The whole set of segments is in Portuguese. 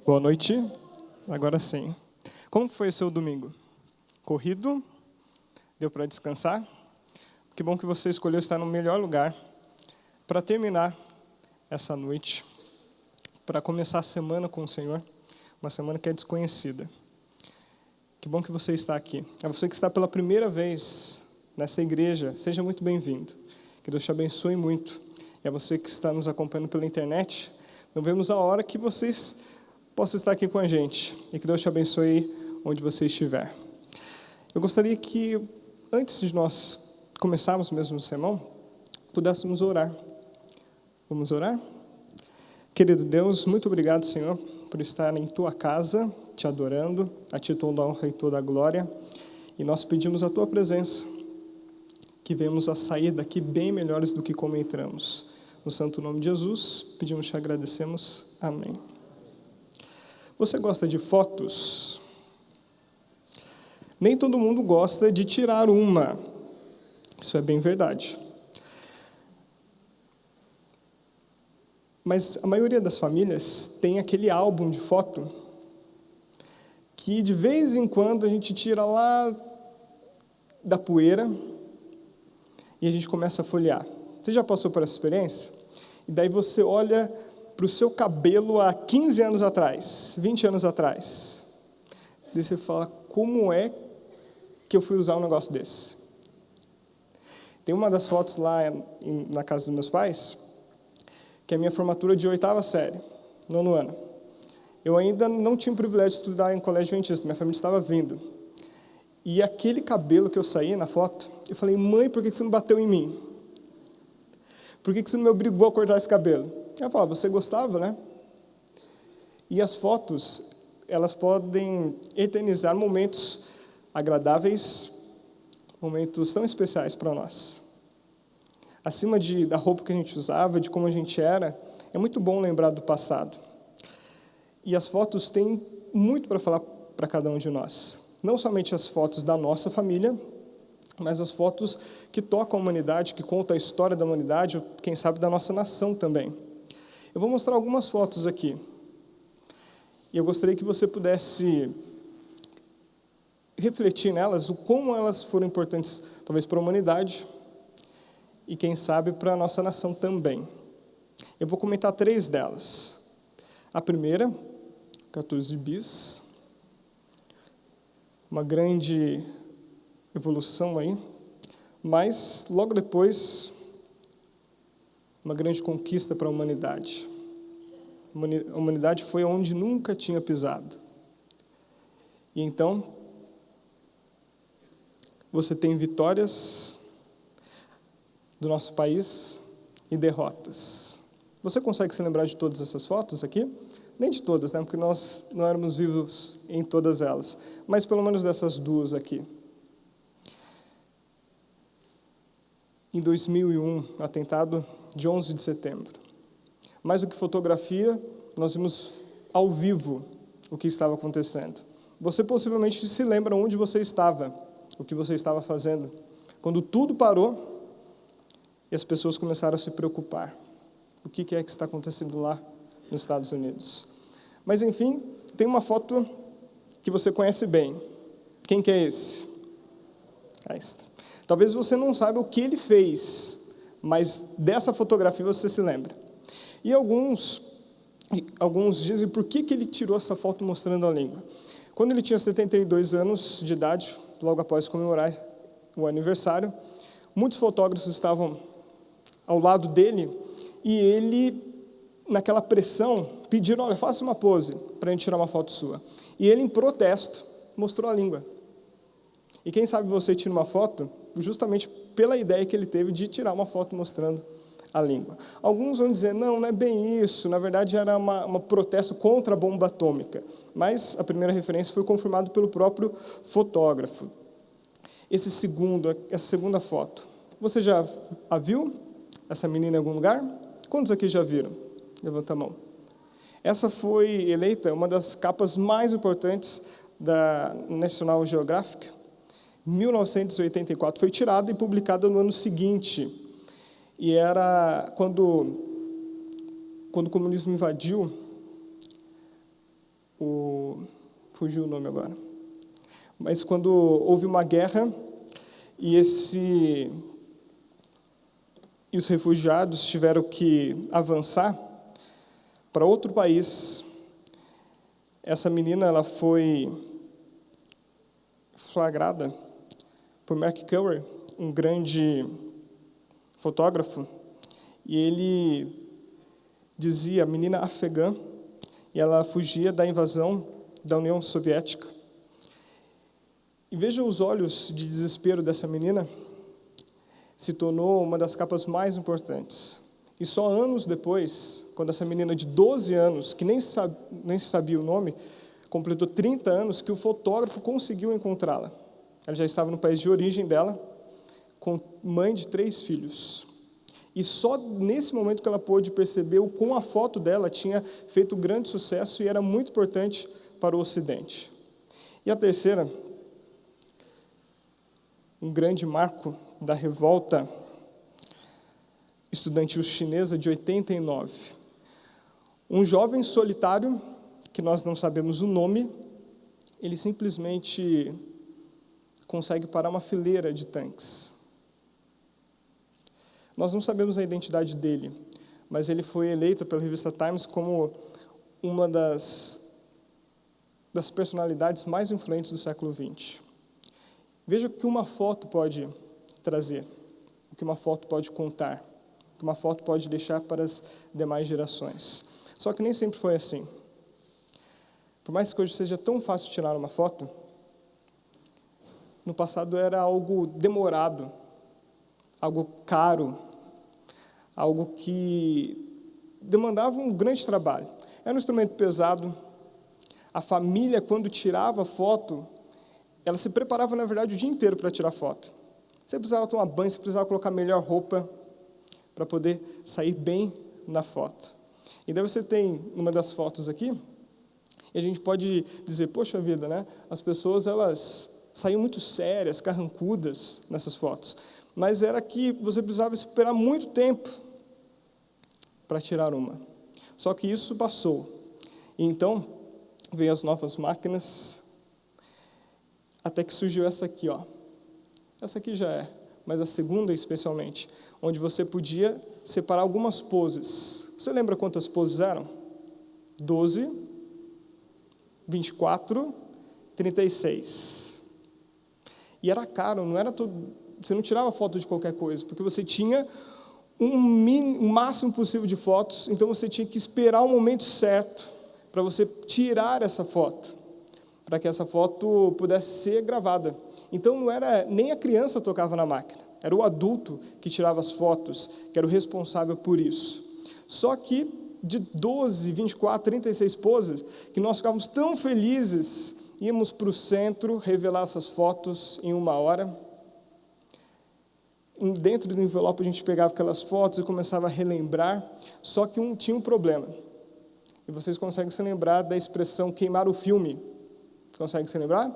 Boa noite. Agora sim. Como foi o seu domingo? Corrido? Deu para descansar? Que bom que você escolheu estar no melhor lugar para terminar essa noite, para começar a semana com o Senhor, uma semana que é desconhecida. Que bom que você está aqui. É você que está pela primeira vez nessa igreja, seja muito bem-vindo. Que Deus te abençoe muito. E a você que está nos acompanhando pela internet, não vemos a hora que vocês possam estar aqui com a gente. E que Deus te abençoe onde você estiver. Eu gostaria que, antes de nós começarmos mesmo o sermão, pudéssemos orar. Vamos orar? Querido Deus, muito obrigado, Senhor, por estar em Tua casa, te adorando, a Ti toda a honra e toda a glória. E nós pedimos a Tua presença, que venhamos a sair daqui bem melhores do que como entramos. No santo nome de Jesus, pedimos e te agradecemos. Amém. Você gosta de fotos? Nem todo mundo gosta de tirar uma. Isso é bem verdade. Mas a maioria das famílias tem aquele álbum de foto que de vez em quando a gente tira lá da poeira e a gente começa a folhear. Você já passou por essa experiência? E daí você olha para o seu cabelo há 15 anos atrás, 20 anos atrás. Daí você fala, como é que eu fui usar um negócio desse? Tem uma das fotos lá na casa dos meus pais, que é a minha formatura de 8ª série, 9º ano. Eu ainda não tinha o privilégio de estudar em colégio adventista, minha família estava vindo. E aquele cabelo que eu saí na foto, eu falei, mãe, por que você não bateu em mim? Por que você não me obrigou a cortar esse cabelo? Ela falou, você gostava, né? E as fotos, elas podem eternizar momentos agradáveis, momentos tão especiais para nós. Acima da roupa que a gente usava, de como a gente era, é muito bom lembrar do passado. E as fotos têm muito para falar para cada um de nós. Não somente as fotos da nossa família, mas as fotos que tocam a humanidade, que contam a história da humanidade, ou quem sabe da nossa nação também. Eu vou mostrar algumas fotos aqui. E eu gostaria que você pudesse refletir nelas, o como elas foram importantes, talvez para a humanidade, e quem sabe para a nossa nação também. Eu vou comentar 3 delas. A primeira, 14 bis, uma grande evolução aí, mas logo depois, uma grande conquista para a humanidade. A humanidade foi onde nunca tinha pisado. E então, você tem vitórias do nosso país e derrotas. Você consegue se lembrar de todas essas fotos aqui? Nem de todas, né? Porque nós não éramos vivos em todas elas. Mas pelo menos dessas 2 aqui. Em 2001, atentado de 11 de setembro. Mais do que fotografia, nós vimos ao vivo o que estava acontecendo. Você possivelmente se lembra onde você estava, o que você estava fazendo. Quando tudo parou e as pessoas começaram a se preocupar. O que é que está acontecendo lá nos Estados Unidos? Mas, enfim, tem uma foto que você conhece bem. Quem que é esse? Talvez você não saiba o que ele fez, mas dessa fotografia você se lembra. E alguns dizem por que ele tirou essa foto mostrando a língua. Quando ele tinha 72 anos de idade, logo após comemorar o aniversário, muitos fotógrafos estavam ao lado dele e ele, naquela pressão, pediram, olha, faça uma pose para a gente tirar uma foto sua. E ele, em protesto, mostrou a língua. E quem sabe você tira uma foto justamente pela ideia que ele teve de tirar uma foto mostrando a língua. Alguns vão dizer, não é bem isso, na verdade era uma protesto contra a bomba atômica. Mas a primeira referência foi confirmada pelo próprio fotógrafo. Essa segunda foto, você já a viu? Essa menina em algum lugar? Quantos aqui já viram? Levanta a mão. Essa foi eleita uma das capas mais importantes da National Geographic. 1984, foi tirada e publicada no ano seguinte. E era quando o comunismo invadiu Fugiu o nome agora. Mas quando houve uma guerra e os refugiados tiveram que avançar para outro país, essa menina ela foi flagrada por Mark Curry, um grande fotógrafo, e ele dizia, menina afegã, e ela fugia da invasão da União Soviética. E veja os olhos de desespero dessa menina, se tornou uma das capas mais importantes. E só anos depois, quando essa menina de 12 anos, que nem sabia o nome, completou 30 anos, que o fotógrafo conseguiu encontrá-la. Ela já estava no país de origem dela, com mãe de 3 filhos. E só nesse momento que ela pôde perceber o como a foto dela tinha feito grande sucesso e era muito importante para o Ocidente. E a terceira, um grande marco da revolta estudantil chinesa de 89. Um jovem solitário, que nós não sabemos o nome, ele simplesmente consegue parar uma fileira de tanques. Nós não sabemos a identidade dele, mas ele foi eleito pela revista Times como uma das personalidades mais influentes do século XX. Veja o que uma foto pode trazer, o que uma foto pode contar, o que uma foto pode deixar para as demais gerações. Só que nem sempre foi assim. Por mais que hoje seja tão fácil tirar uma foto, no passado era algo demorado, algo caro, algo que demandava um grande trabalho. Era um instrumento pesado. A família, quando tirava foto, ela se preparava, na verdade, o dia inteiro para tirar foto. Você precisava tomar banho, você precisava colocar a melhor roupa para poder sair bem na foto. E daí você tem uma das fotos aqui, e a gente pode dizer, poxa vida, né? As pessoas, elas saíam muito sérias, carrancudas nessas fotos. Mas era que você precisava esperar muito tempo para tirar uma. Só que isso passou. E então, veio as novas máquinas, até que surgiu essa aqui, ó. Essa aqui já é, mas a segunda especialmente, onde você podia separar algumas poses. Você lembra quantas poses eram? 12, 24, 36. E era caro, não era tudo, você não tirava foto de qualquer coisa, porque você tinha um máximo possível de fotos, então você tinha que esperar o momento certo para você tirar essa foto, para que essa foto pudesse ser gravada. Então não era nem a criança tocava na máquina, era o adulto que tirava as fotos, que era o responsável por isso. Só que de 12, 24, 36 poses, que nós ficávamos tão felizes, íamos para o centro revelar essas fotos em 1 hora. Dentro do envelope a gente pegava aquelas fotos e começava a relembrar, só que tinha um problema. E vocês conseguem se lembrar da expressão queimar o filme? Conseguem se lembrar?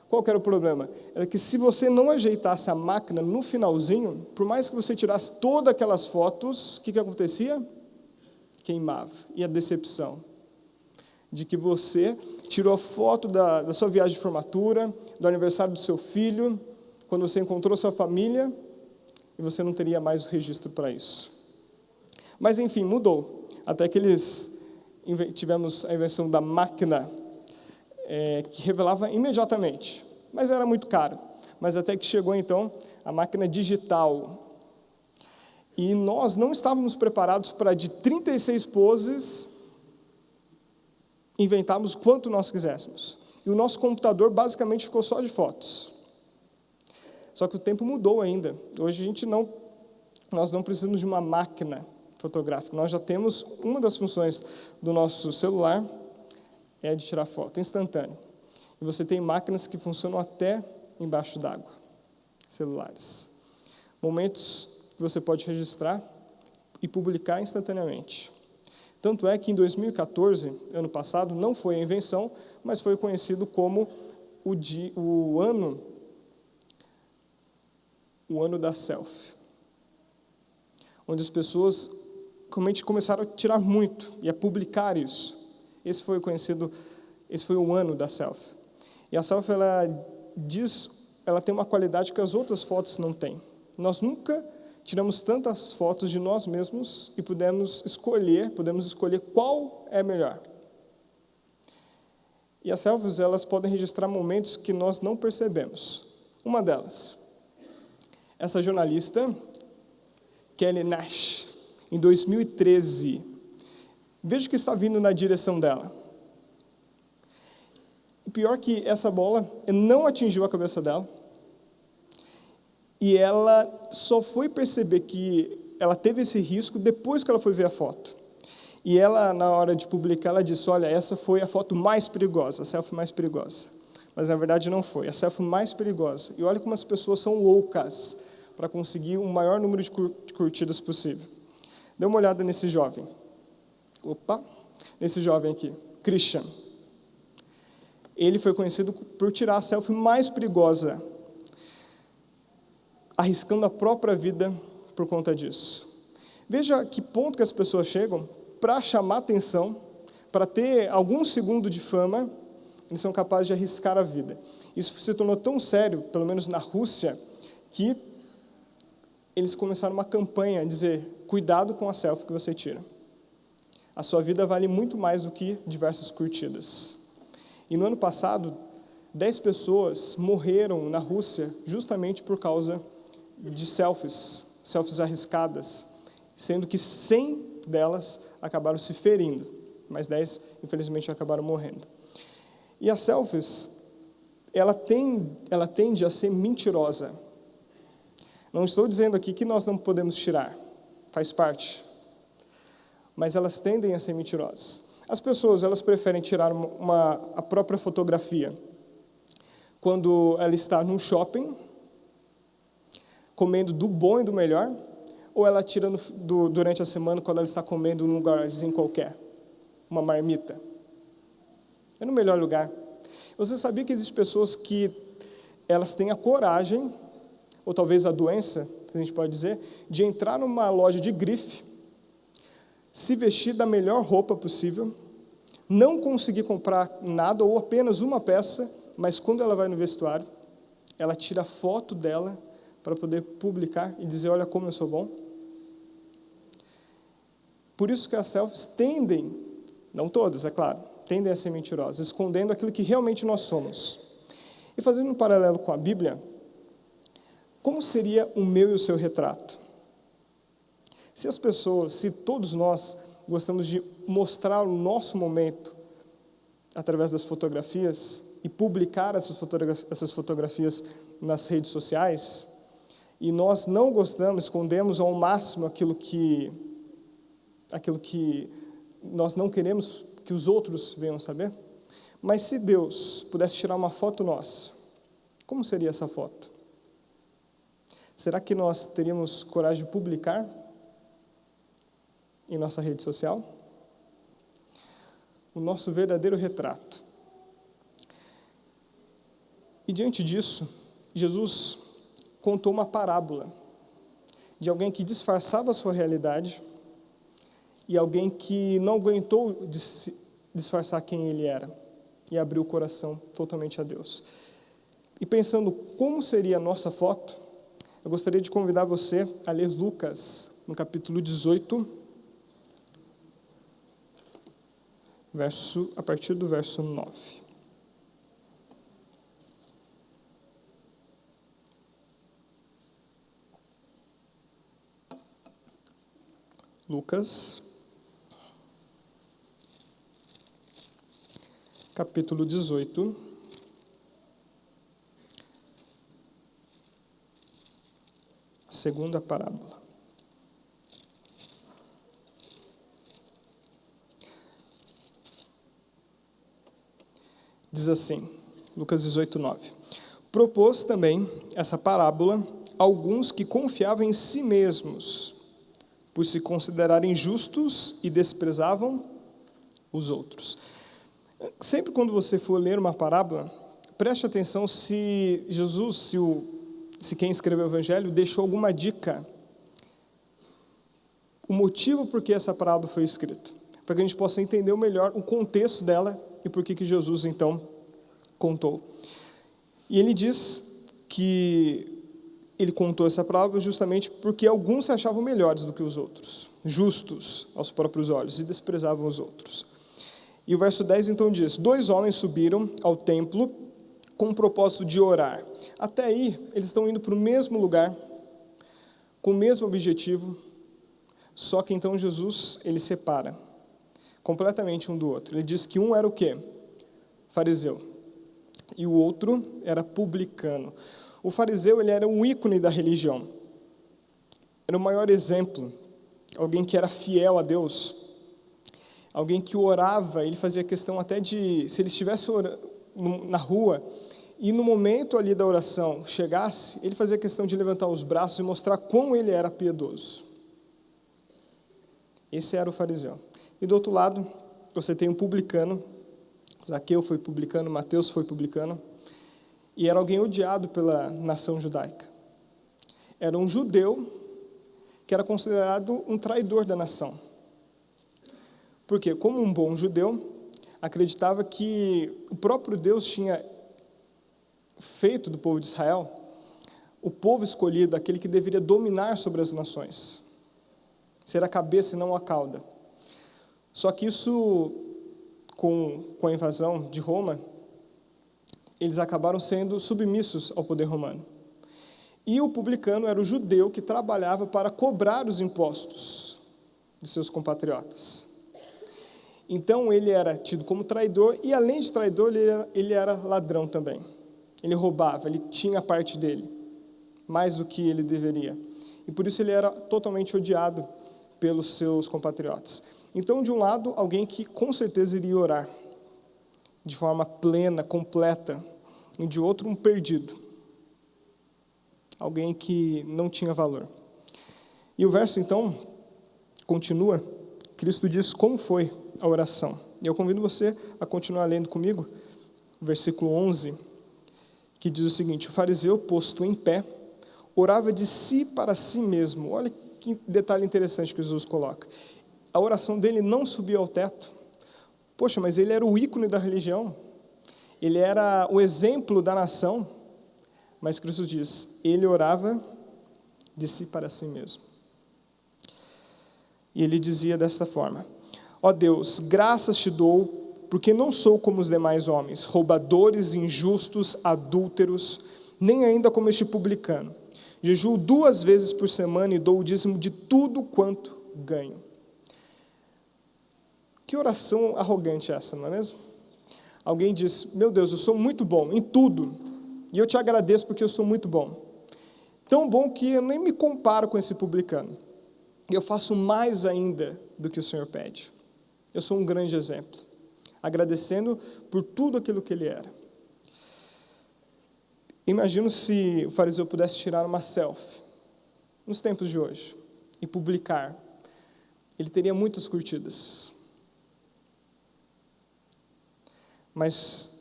Qual que era o problema? Era que se você não ajeitasse a máquina no finalzinho, por mais que você tirasse todas aquelas fotos, o que acontecia? Queimava. E a decepção de que você tirou a foto da sua viagem de formatura, do aniversário do seu filho, quando você encontrou sua família, e você não teria mais o registro para isso. Mas, enfim, mudou. Até que tivemos a invenção da máquina, que revelava imediatamente, mas era muito caro. Mas até que chegou, então, a máquina digital. E nós não estávamos preparados para, de 36 poses, inventarmos quanto nós quiséssemos. E o nosso computador, basicamente, ficou só de fotos. Só que o tempo mudou ainda. Hoje nós não precisamos de uma máquina fotográfica. Nós já temos uma das funções do nosso celular, é de tirar foto instantâneo. E você tem máquinas que funcionam até embaixo d'água, celulares. Momentos que você pode registrar e publicar instantaneamente. Tanto é que em 2014, ano passado, não foi a invenção, mas foi conhecido como o ano da selfie, onde as pessoas realmente começaram a tirar muito e a publicar isso. Esse foi conhecido Esse foi o ano da selfie. E a selfie, ela tem uma qualidade que as outras fotos não têm. Nós nunca tiramos tantas fotos de nós mesmos e podemos escolher qual é melhor. E as selfies, elas podem registrar momentos que nós não percebemos. Uma delas, essa jornalista, Kelly Nash, em 2013. Veja o que está vindo na direção dela. O pior é que essa bola não atingiu a cabeça dela. E ela só foi perceber que ela teve esse risco depois que ela foi ver a foto. E ela, na hora de publicar, ela disse, olha, essa foi a foto mais perigosa, a selfie mais perigosa. Mas, na verdade, não foi. A selfie mais perigosa. E olha como as pessoas são loucas para conseguir o maior número de curtidas possível. Dê uma olhada nesse jovem. Nesse jovem aqui, Christian. Ele foi conhecido por tirar a selfie mais perigosa, arriscando a própria vida por conta disso. Veja que ponto que as pessoas chegam para chamar atenção, para ter algum segundo de fama, eles são capazes de arriscar a vida. Isso se tornou tão sério, pelo menos na Rússia, que eles começaram uma campanha a dizer, cuidado com a selfie que você tira. A sua vida vale muito mais do que diversas curtidas. E no ano passado, 10 pessoas morreram na Rússia justamente por causa de selfies arriscadas, sendo que 100 delas acabaram se ferindo, mas 10, infelizmente, acabaram morrendo. E as selfies, ela tende a ser mentirosa. Não estou dizendo aqui que nós não podemos tirar, faz parte, mas elas tendem a ser mentirosas. As pessoas, elas preferem tirar a própria fotografia quando ela está num shopping, comendo do bom e do melhor, ou ela tira durante a semana quando ela está comendo num lugarzinho qualquer, uma marmita. É no melhor lugar. Você sabia que existem pessoas que elas têm a coragem, ou talvez a doença, que a gente pode dizer, de entrar numa loja de grife, se vestir da melhor roupa possível, não conseguir comprar nada ou apenas uma peça, mas quando ela vai no vestuário, ela tira a foto dela para poder publicar e dizer, olha como eu sou bom. Por isso que as selfies tendem, não todas, é claro, tendem a ser mentirosas, escondendo aquilo que realmente nós somos. E fazendo um paralelo com a Bíblia, como seria o meu e o seu retrato? Se todos nós gostamos de mostrar o nosso momento através das fotografias e publicar essas fotografias nas redes sociais, e nós não gostamos, escondemos ao máximo aquilo que nós não queremos que os outros venham saber, mas se Deus pudesse tirar uma foto nossa, como seria essa foto? Será que nós teríamos coragem de publicar em nossa rede social? O nosso verdadeiro retrato. E diante disso, Jesus contou uma parábola de alguém que disfarçava a sua realidade e alguém que não aguentou disfarçar quem ele era e abriu o coração totalmente a Deus. E pensando como seria a nossa foto, eu gostaria de convidar você a ler Lucas, no capítulo 18, a partir do verso 9. Lucas, capítulo 18, a segunda parábola. Diz assim, Lucas 18, 9. Propôs também essa parábola a alguns que confiavam em si mesmos, por se considerarem justos e desprezavam os outros. Sempre quando você for ler uma parábola, preste atenção se Jesus, se quem escreveu o Evangelho, deixou alguma dica, o motivo por que essa parábola foi escrita, para que a gente possa entender melhor o contexto dela e por que Jesus, então, contou. E ele diz que ele contou essa parábola justamente porque alguns se achavam melhores do que os outros, justos aos próprios olhos, e desprezavam os outros. E o verso 10 então diz: 2 homens subiram ao templo com o propósito de orar. Até aí, eles estão indo para o mesmo lugar, com o mesmo objetivo, só que então Jesus, ele separa completamente um do outro. Ele diz que um era o quê? Fariseu. E o outro era publicano. O fariseu, ele era o ícone da religião. Era o maior exemplo. Alguém que era fiel a Deus. Alguém que orava, ele fazia questão até de, se ele estivesse na rua, e no momento ali da oração chegasse, ele fazia questão de levantar os braços e mostrar quão ele era piedoso. Esse era o fariseu. E do outro lado, você tem um publicano. Zaqueu foi publicano, Mateus foi publicano. E era alguém odiado pela nação judaica. Era um judeu que era considerado um traidor da nação. Porque, como um bom judeu, acreditava que o próprio Deus tinha feito do povo de Israel o povo escolhido, aquele que deveria dominar sobre as nações, ser a cabeça e não a cauda. Só que isso, com a invasão de Roma, eles acabaram sendo submissos ao poder romano. E o publicano era o judeu que trabalhava para cobrar os impostos de seus compatriotas. Então ele era tido como traidor, e além de traidor, ele era ladrão também. Ele roubava, ele tinha a parte dele, mais do que ele deveria. E por isso ele era totalmente odiado pelos seus compatriotas. Então, de um lado, alguém que com certeza iria orar de forma plena, completa, e de outro, um perdido. Alguém que não tinha valor. E o verso, então, continua. Cristo diz como foi a oração. E eu convido você a continuar lendo comigo, o versículo 11, que diz o seguinte: o fariseu, posto em pé, orava de si para si mesmo. Olha que detalhe interessante que Jesus coloca. A oração dele não subia ao teto. Poxa, mas ele era o ícone da religião. Ele era o exemplo da nação. Mas Cristo diz, ele orava de si para si mesmo. E ele dizia dessa forma: ó Deus, graças te dou, porque não sou como os demais homens, roubadores, injustos, adúlteros, nem ainda como este publicano. Jejuo 2 vezes por semana e dou o dízimo de tudo quanto ganho. Que oração arrogante é essa, não é mesmo? Alguém diz, meu Deus, eu sou muito bom em tudo, e eu te agradeço porque eu sou muito bom. Tão bom que eu nem me comparo com esse publicano. Eu faço mais ainda do que o Senhor pede. Eu sou um grande exemplo, agradecendo por tudo aquilo que ele era. Imagino se o fariseu pudesse tirar uma selfie, nos tempos de hoje, e publicar. Ele teria muitas curtidas. Mas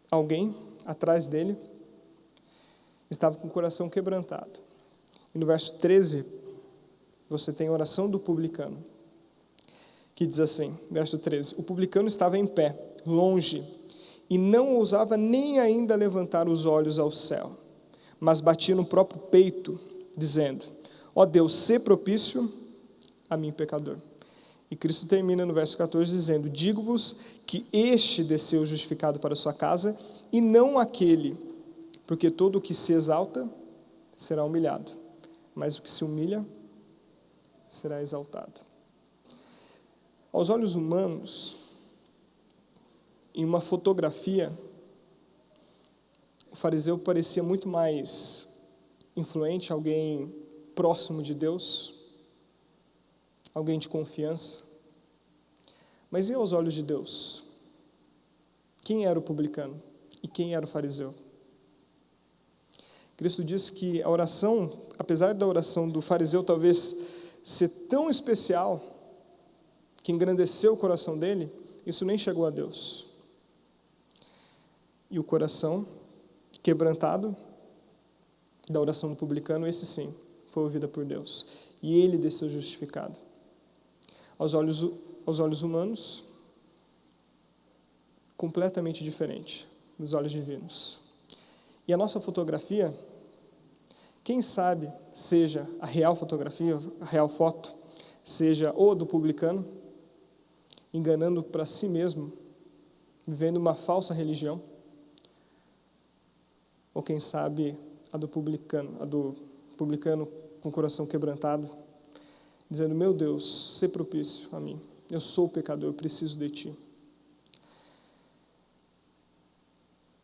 alguém atrás dele estava com o coração quebrantado. E no verso 13, você tem a oração do publicano, que diz assim, verso 13: o publicano estava em pé, longe, e não ousava nem ainda levantar os olhos ao céu, mas batia no próprio peito, dizendo, ó Deus, sê propício a mim, pecador. E Cristo termina no verso 14 dizendo, digo-vos que este desceu justificado para a sua casa, e não aquele, porque todo o que se exalta será humilhado, mas o que se humilha será exaltado. Aos olhos humanos, em uma fotografia, o fariseu parecia muito mais influente, alguém próximo de Deus, alguém de confiança. Mas e aos olhos de Deus? Quem era o publicano e quem era o fariseu? Cristo disse que a oração, apesar da oração do fariseu talvez ser tão especial, que engrandeceu o coração dele, isso nem chegou a Deus. E o coração quebrantado da oração do publicano, esse sim, foi ouvido por Deus. E ele desceu justificado. Aos olhos humanos, completamente diferente dos olhos divinos. E a nossa fotografia, quem sabe seja a real fotografia, a real foto, seja ou do publicano, enganando para si mesmo, vivendo uma falsa religião, ou quem sabe a do publicano com o coração quebrantado, dizendo: meu Deus, sê propício a mim, eu sou pecador, eu preciso de ti.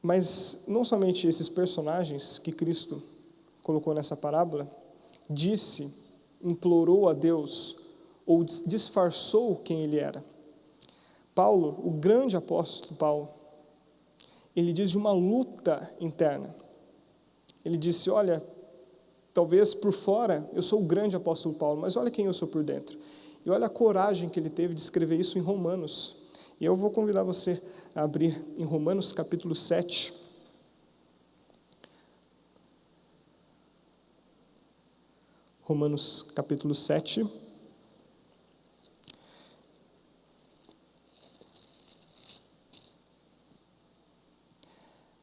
Mas não somente esses personagens que Cristo colocou nessa parábola, implorou a Deus, ou disfarçou quem ele era. Paulo, o grande apóstolo Paulo, ele diz de uma luta interna. Ele disse: olha, talvez por fora eu sou o grande apóstolo Paulo, mas olha quem eu sou por dentro. E olha a coragem que ele teve de escrever isso em Romanos. E eu vou convidar você a abrir em Romanos capítulo 7. Romanos capítulo 7.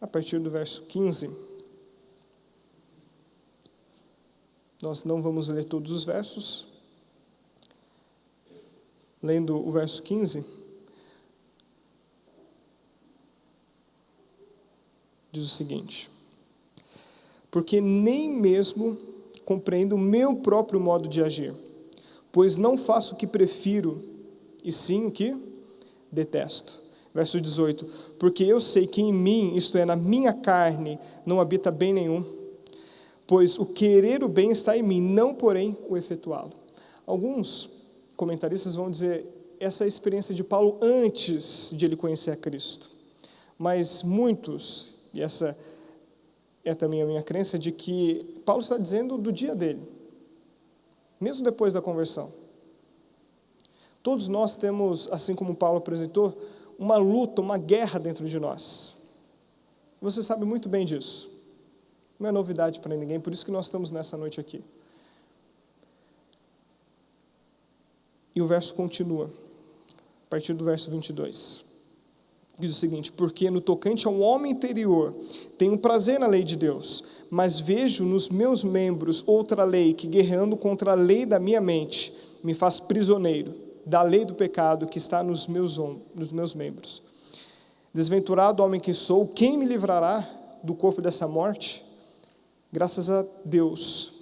A partir do verso 15. Nós não vamos ler todos os versos. Lendo o verso 15, diz o seguinte: porque nem mesmo compreendo o meu próprio modo de agir, pois não faço o que prefiro, e sim o que detesto. Verso 18, porque eu sei que em mim, isto é, na minha carne, não habita bem nenhum, pois o querer o bem está em mim, não porém o efetuá-lo. Alguns comentaristas vão dizer essa é a experiência de Paulo antes de ele conhecer a Cristo. Mas muitos, e essa é também a minha crença, de que Paulo está dizendo do dia dele, mesmo depois da conversão. Todos nós temos, assim como Paulo apresentou, uma luta, uma guerra dentro de nós. Você sabe muito bem disso. Não é novidade para ninguém, por isso que nós estamos nessa noite aqui. E o verso continua, a partir do verso 22. Diz o seguinte: porque no tocante ao homem interior, tenho prazer na lei de Deus, mas vejo nos meus membros outra lei que, guerreando contra a lei da minha mente, me faz prisioneiro da lei do pecado que está nos meus membros. Desventurado homem que sou, quem me livrará do corpo dessa morte? Graças a Deus,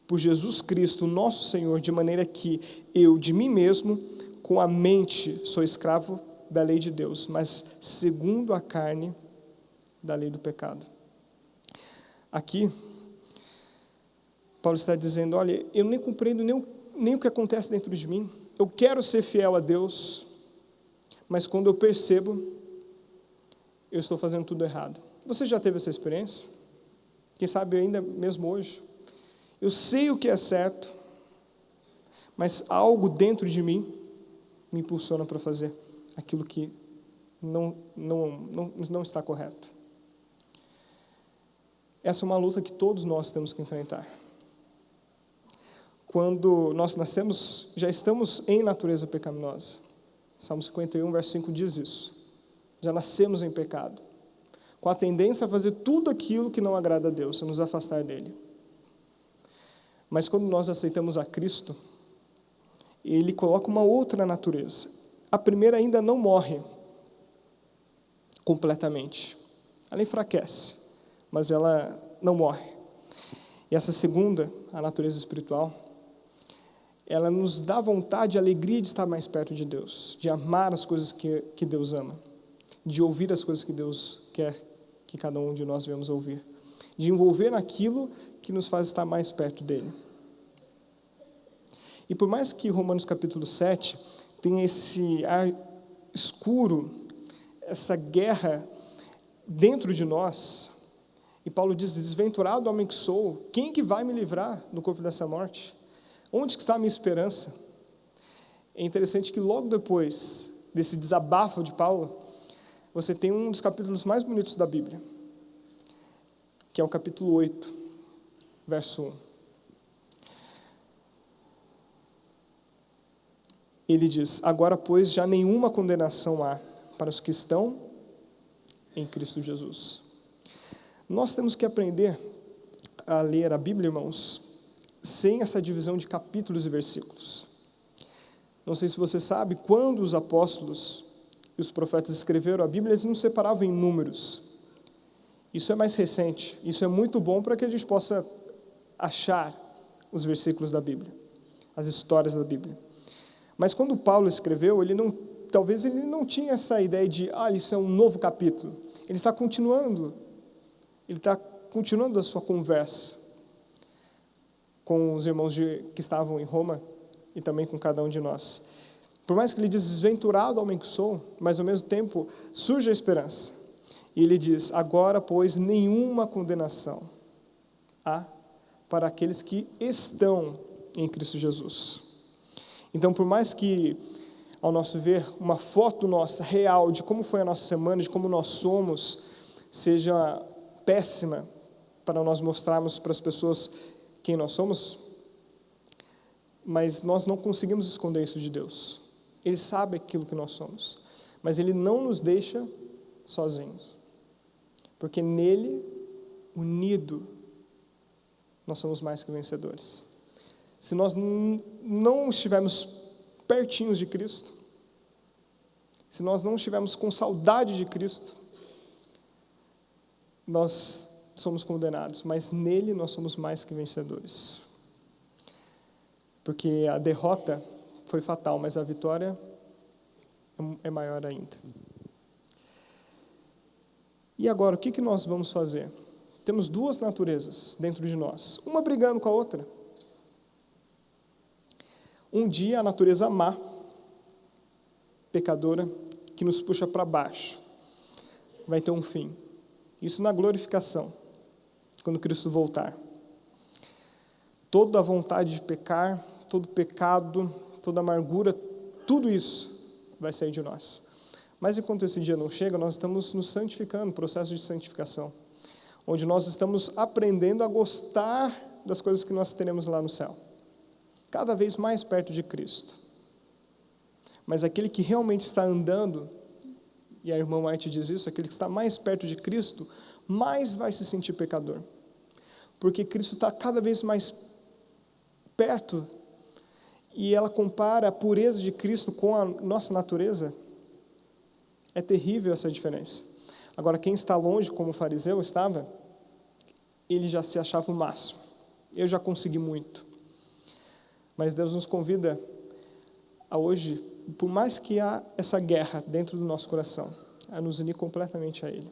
por Jesus Cristo, nosso Senhor, de maneira que eu, de mim mesmo, com a mente, sou escravo da lei de Deus, mas segundo a carne, da lei do pecado. Aqui, Paulo está dizendo: olha, eu nem compreendo nem o que acontece dentro de mim. Eu quero ser fiel a Deus, mas quando eu percebo, eu estou fazendo tudo errado. Você já teve essa experiência? Quem sabe ainda mesmo hoje? Eu sei o que é certo, mas algo dentro de mim me impulsiona para fazer aquilo que não está correto. Essa é uma luta que todos nós temos que enfrentar. Quando nós nascemos, já estamos em natureza pecaminosa. Salmo 51, verso 5 diz isso. Já nascemos em pecado, com a tendência a fazer tudo aquilo que não agrada a Deus, a nos afastar dele. Mas quando nós aceitamos a Cristo, Ele coloca uma outra natureza. A primeira ainda não morre completamente. Ela enfraquece, mas ela não morre. E essa segunda, a natureza espiritual, ela nos dá vontade e alegria de estar mais perto de Deus, de amar as coisas que Deus ama, de ouvir as coisas que Deus quer que cada um de nós venhamos ouvir, de envolver naquilo que nos faz estar mais perto dele. E por mais que Romanos capítulo 7 tenha esse ar escuro, essa guerra dentro de nós, e Paulo diz: desventurado homem que sou, quem que vai me livrar do corpo dessa morte? Onde está a minha esperança? É interessante que logo depois desse desabafo de Paulo, você tem um dos capítulos mais bonitos da Bíblia, que é o capítulo 8, verso 1. Ele diz: agora, pois, já nenhuma condenação há para os que estão em Cristo Jesus. Nós temos que aprender a ler a Bíblia, irmãos, sem essa divisão de capítulos e versículos. Não sei se você sabe, quando os apóstolos e os profetas escreveram a Bíblia, eles não separavam em números. Isso é mais recente. Isso é muito bom para que a gente possa achar os versículos da Bíblia, as histórias da Bíblia. Mas quando Paulo escreveu, talvez ele não tinha essa ideia de, isso é um novo capítulo. Ele está continuando a sua conversa com os irmãos que estavam em Roma e também com cada um de nós. Por mais que ele diz, desventurado homem que sou, mas ao mesmo tempo surge a esperança. E ele diz, agora, pois, nenhuma condenação há para aqueles que estão em Cristo Jesus. Então, por mais que, ao nosso ver, uma foto nossa, real, de como foi a nossa semana, de como nós somos, seja péssima para nós mostrarmos para as pessoas quem nós somos, mas nós não conseguimos esconder isso de Deus. Ele sabe aquilo que nós somos, mas Ele não nos deixa sozinhos, porque nele, unido, nós somos mais que vencedores. Se nós não estivermos pertinhos de Cristo, se nós não estivermos com saudade de Cristo, nós somos condenados, mas nele nós somos mais que vencedores. Porque a derrota foi fatal, mas a vitória é maior ainda. E agora, o que nós vamos fazer? Temos duas naturezas dentro de nós, uma brigando com a outra. Um dia, a natureza má, pecadora, que nos puxa para baixo, vai ter um fim. Isso na glorificação, quando Cristo voltar. Toda a vontade de pecar, todo pecado, toda amargura, tudo isso vai sair de nós. Mas enquanto esse dia não chega, nós estamos nos santificando, processo de santificação, onde nós estamos aprendendo a gostar das coisas que nós teremos lá no céu, cada vez mais perto de Cristo. Mas aquele que realmente está andando, e a irmã White diz isso, aquele que está mais perto de Cristo, mais vai se sentir pecador, porque Cristo está cada vez mais perto, e ela compara a pureza de Cristo com a nossa natureza. É terrível essa diferença. Agora, quem está longe, como o fariseu estava, ele já se achava o máximo. Eu já consegui muito. Mas Deus nos convida a hoje, por mais que há essa guerra dentro do nosso coração, a nos unir completamente a Ele.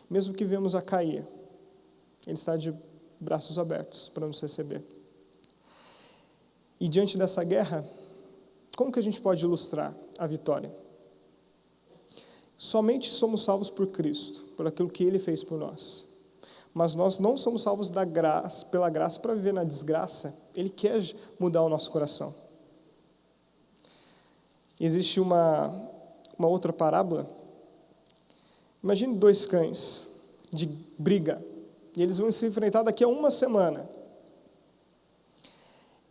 Mesmo que venhamos a cair, Ele está de braços abertos para nos receber. E diante dessa guerra, como que a gente pode ilustrar a vitória? Somente somos salvos por Cristo, por aquilo que Ele fez por nós. Mas nós não somos salvos pela graça para viver na desgraça. Ele quer mudar o nosso coração. Existe uma outra parábola. Imagine 2 cães de briga, e eles vão se enfrentar daqui a 1 semana.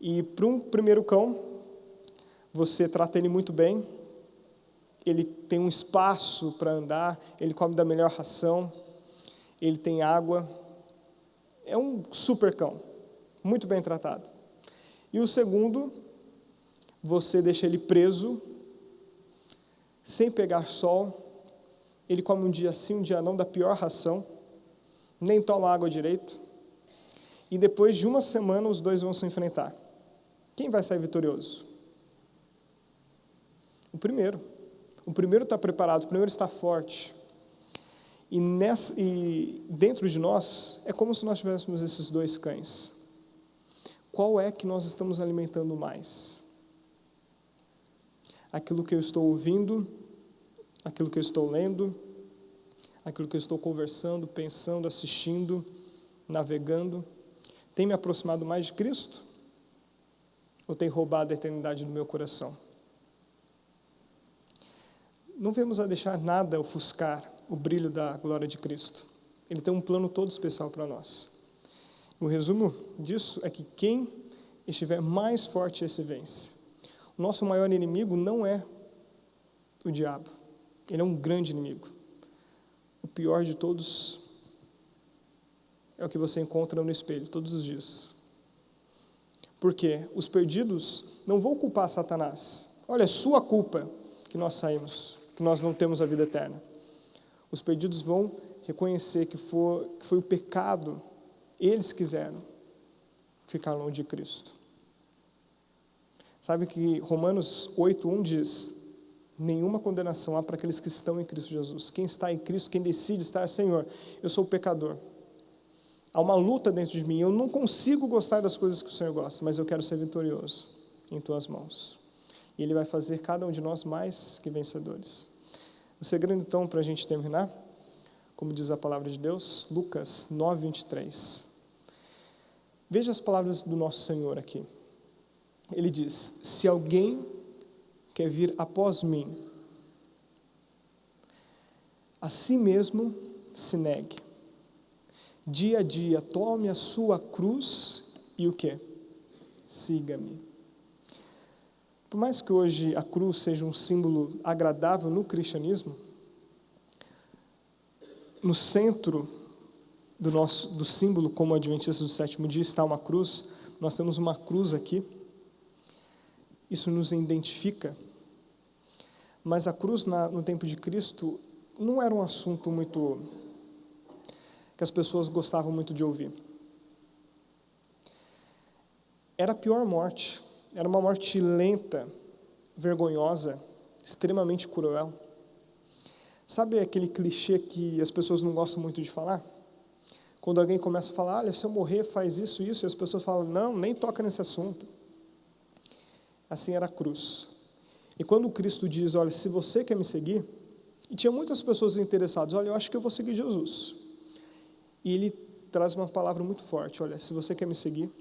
E para um primeiro cão, você trata ele muito bem, ele tem um espaço para andar, ele come da melhor ração, ele tem água, é um super cão, muito bem tratado. E o segundo, você deixa ele preso, sem pegar sol, ele come um dia sim, um dia não, da pior ração, nem toma água direito, e depois de 1 semana os dois vão se enfrentar. Quem vai sair vitorioso? O primeiro. O primeiro está preparado, o primeiro está forte. E dentro de nós, é como se nós tivéssemos esses 2 cães. Qual é que nós estamos alimentando mais? Aquilo que eu estou ouvindo, aquilo que eu estou lendo, aquilo que eu estou conversando, pensando, assistindo, navegando, tem me aproximado mais de Cristo? Ou tem roubado a eternidade do meu coração? Não vamos a deixar nada ofuscar o brilho da glória de Cristo. Ele tem um plano todo especial para nós. O resumo disso é que quem estiver mais forte, esse vence. O nosso maior inimigo não é o diabo. Ele é um grande inimigo. o pior de todos é o que você encontra no espelho todos os dias. Porque os perdidos não vão culpar Satanás. Olha, é sua culpa que nós saímos, que nós não temos a vida eterna. Os perdidos vão reconhecer que foi o pecado, eles quiseram ficar longe de Cristo. Sabe que Romanos 8:1 diz: nenhuma condenação há para aqueles que estão em Cristo Jesus. Quem está em Cristo, quem decide estar, Senhor, eu sou pecador. Há uma luta dentro de mim, eu não consigo gostar das coisas que o Senhor gosta, mas eu quero ser vitorioso em Tuas mãos. E Ele vai fazer cada um de nós mais que vencedores. O segredo, então, para a gente terminar, como diz a palavra de Deus, Lucas 9:23. Veja as palavras do nosso Senhor aqui. Ele diz: se alguém quer vir após mim, a si mesmo se negue. Dia a dia, tome a sua cruz e o quê? Siga-me. Por mais que hoje a cruz seja um símbolo agradável no cristianismo, no centro do símbolo, como adventista do sétimo dia, está uma cruz. Nós temos uma cruz aqui. Isso nos identifica. Mas a cruz no tempo de Cristo não era um assunto muito que as pessoas gostavam muito de ouvir. Era a pior morte. Era uma morte lenta, vergonhosa, extremamente cruel. Sabe aquele clichê que as pessoas não gostam muito de falar? Quando alguém começa a falar, olha, se eu morrer faz isso, e as pessoas falam, não, nem toca nesse assunto. Assim era a cruz. E quando Cristo diz, olha, se você quer me seguir, e tinha muitas pessoas interessadas, olha, eu acho que eu vou seguir Jesus. E Ele traz uma palavra muito forte, olha, se você quer me seguir,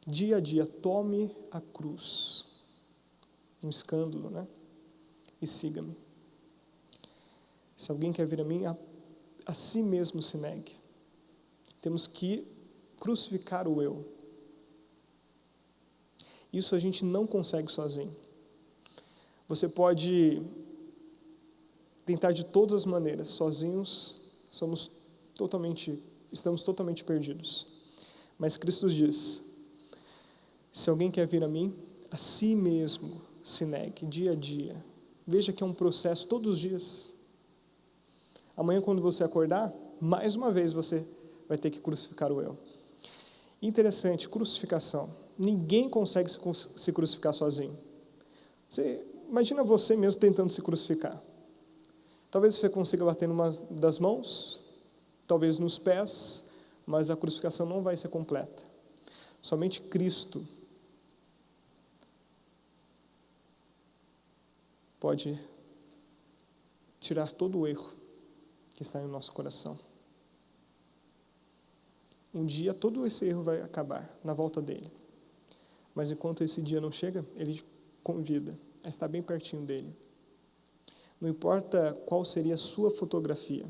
dia a dia, tome a cruz. Um escândalo, né? E siga-me. Se alguém quer vir a mim, a si mesmo se negue. Temos que crucificar o eu. Isso a gente não consegue sozinho. Você pode tentar de todas as maneiras, sozinhos estamos totalmente perdidos. Mas Cristo diz, se alguém quer vir a mim, a si mesmo se negue, dia a dia. Veja que é um processo todos os dias. Amanhã, quando você acordar, mais uma vez você vai ter que crucificar o eu. Interessante, crucificação. Ninguém consegue se crucificar sozinho. Imagina você mesmo tentando se crucificar. Talvez você consiga bater numa das mãos, talvez nos pés, mas a crucificação não vai ser completa. Somente Cristo pode tirar todo o erro que está no nosso coração. Um dia todo esse erro vai acabar na volta dele. Mas enquanto esse dia não chega, ele te convida a estar bem pertinho dele. Não importa qual seria a sua fotografia,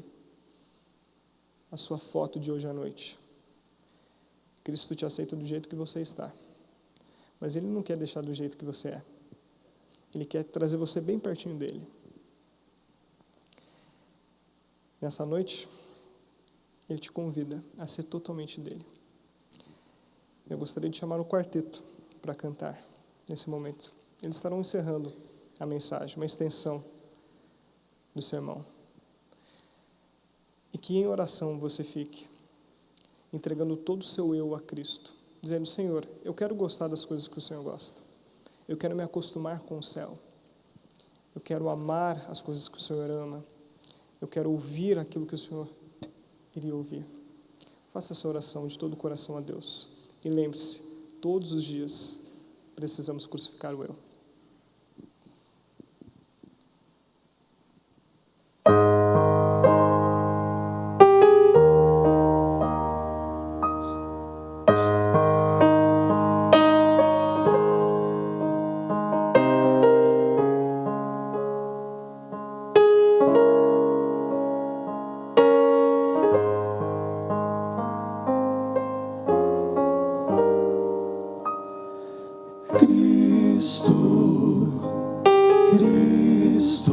a sua foto de hoje à noite. Cristo te aceita do jeito que você está. Mas Ele não quer deixar do jeito que você é. Ele quer trazer você bem pertinho dele. Nessa noite, Ele te convida a ser totalmente dele. Eu gostaria de chamar o quarteto para cantar nesse momento. Eles estarão encerrando a mensagem, uma extensão do sermão. E que em oração você fique, entregando todo o seu eu a Cristo, dizendo, Senhor, eu quero gostar das coisas que o Senhor gosta. Eu quero me acostumar com o céu. Eu quero amar as coisas que o Senhor ama. Eu quero ouvir aquilo que o Senhor iria ouvir. Faça essa oração de todo o coração a Deus. E lembre-se, todos os dias precisamos crucificar o eu. Cristo, Cristo.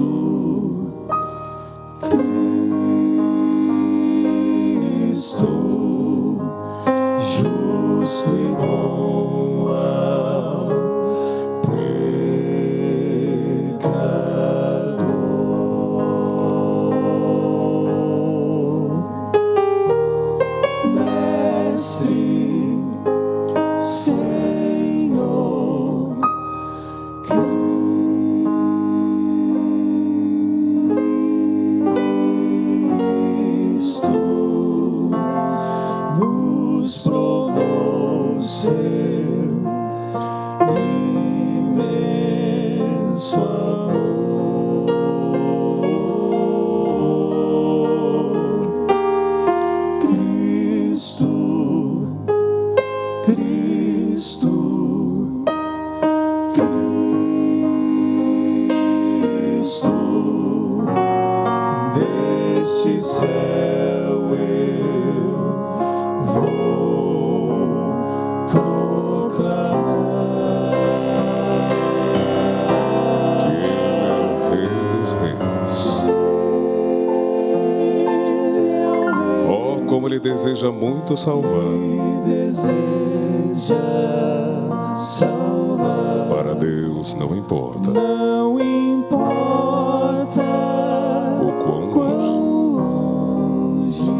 Deseja muito salvar. Para Deus não importa. Não importa o quão longe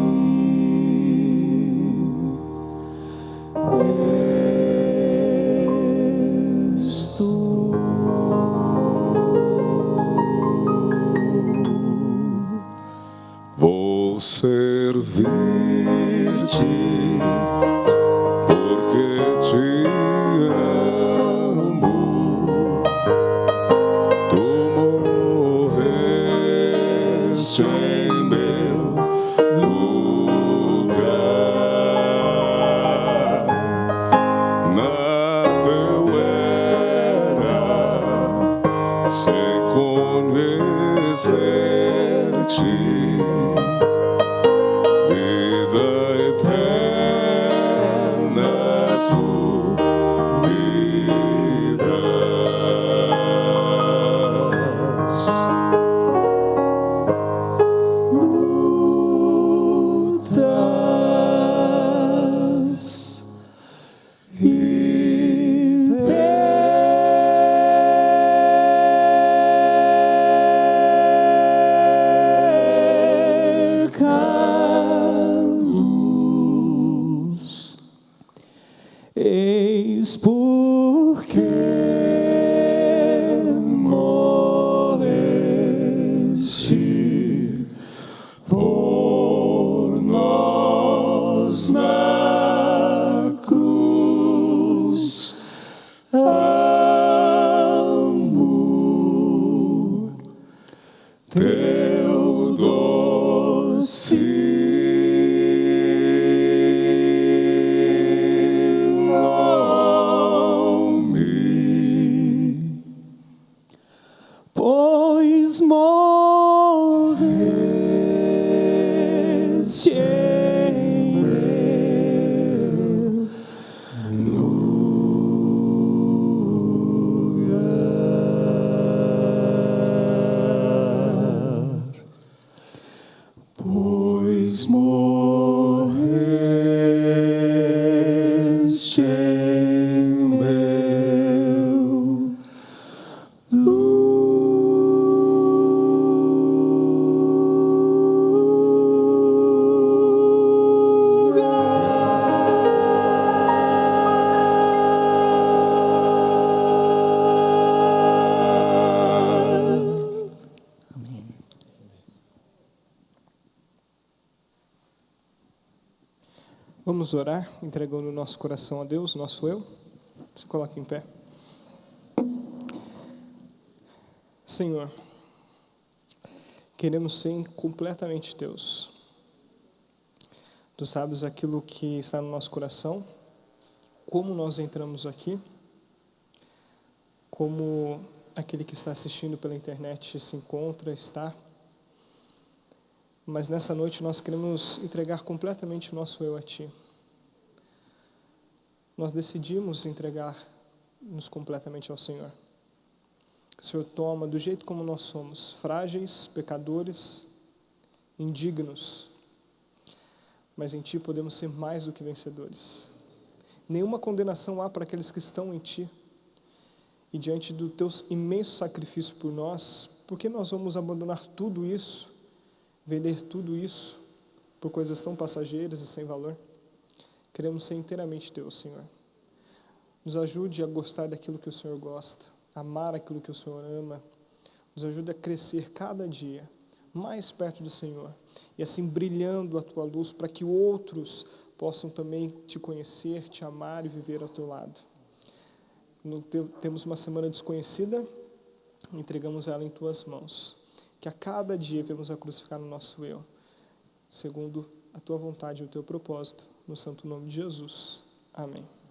estou. Vou servir. Porque te amo, tu morreste em meu lugar. Nada eu era sem conhecer-te. Eis porque morreste por nós na cruz. Amor teu doce. Pois morreste em meu lugar. Pois morreste em meu lugar. Vamos orar, entregando o nosso coração a Deus, nosso eu. Se coloque em pé. Senhor, queremos ser completamente teus. Tu sabes aquilo que está no nosso coração, como nós entramos aqui, como aquele que está assistindo pela internet se encontra, está. Mas nessa noite nós queremos entregar completamente o nosso eu a Ti. Nós decidimos entregar-nos completamente ao Senhor. O Senhor toma do jeito como nós somos, frágeis, pecadores, indignos, mas em Ti podemos ser mais do que vencedores. Nenhuma condenação há para aqueles que estão em Ti. E diante do Teu imenso sacrifício por nós, por que nós vamos abandonar tudo isso, vender tudo isso por coisas tão passageiras e sem valor? Queremos ser inteiramente Teus, Senhor. Nos ajude a gostar daquilo que o Senhor gosta, amar aquilo que o Senhor ama. Nos ajude a crescer cada dia mais perto do Senhor e assim brilhando a Tua luz para que outros possam também Te conhecer, Te amar e viver ao Teu lado. Temos uma semana desconhecida, entregamos ela em Tuas mãos. Que a cada dia venhamos a crucificar no nosso eu, segundo a Tua vontade e o Teu propósito, no santo nome de Jesus. Amém.